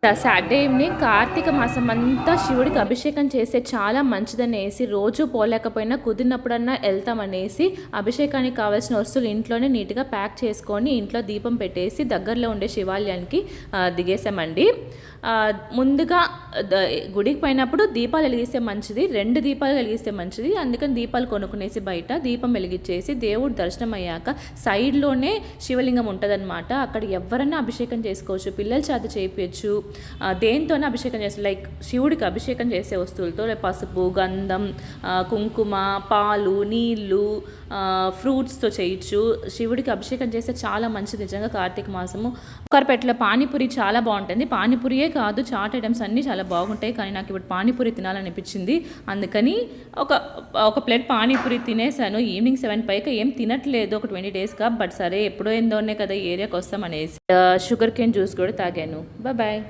Saturday evening Karthika మాసం అంతా శివుడికి అభిషేకం చేస్తే చాలా మంచిదనేసి రోజు పోలేకపోయినా కుదిరినప్పుడన్నా వెళ్తామనేసి అభిషేకానికి కావాల్సిన వస్తువులు ఇంట్లోనే నీట్గా ప్యాక్ చేసుకొని ఇంట్లో దీపం పెట్టేసి దగ్గరలో ఉండే శివాలయానికి దిగేసామండి. ముందుగా గుడికి పోయినప్పుడు దీపాలు వెలిగిస్తే మంచిది, 2 దీపాలు వెలిగిస్తే మంచిది. అందుకని దీపాలు కొనుక్కునేసి బయట దీపం వెలిగించేసి దేవుడు దర్శనం అయ్యాక సైడ్లోనే శివలింగం ఉంటుందన్నమాట. అక్కడ ఎవరైనా అభిషేకం చేసుకోవచ్చు, పిల్లల చేత చేయించచ్చు, దేనితోనే అభిషేకం చేస్తారు. లైక్ శివుడికి అభిషేకం చేసే వస్తువులతో పసుపు, గంధం, కుంకుమ, పాలు, నీళ్ళు, ఫ్రూట్స్తో చేయొచ్చు. శివుడికి అభిషేకం చేస్తే చాలా మంచిది నిజంగా. కార్తీక మాసము ఒకరిపెట్టలో పానీపూరి చాలా బాగుంటుంది. పానీపూరియే కాదు, చాట్ ఐటమ్స్ అన్నీ చాలా బాగుంటాయి. కానీ నాకు ఇప్పుడు పానీపూరి తినాలనిపించింది. అందుకని ఒక ప్లేట్ పానీపూరి తినేసాను. ఈవినింగ్ 7 పైకి ఏం తినట్లేదు ఒక 20 డేస్గా. బట్ సరే ఎప్పుడో ఏందోనే కదా ఏరియాకి వస్తాం అనేసి షుగర్ కేన్ జ్యూస్ కూడా తాగాను. బాయ్.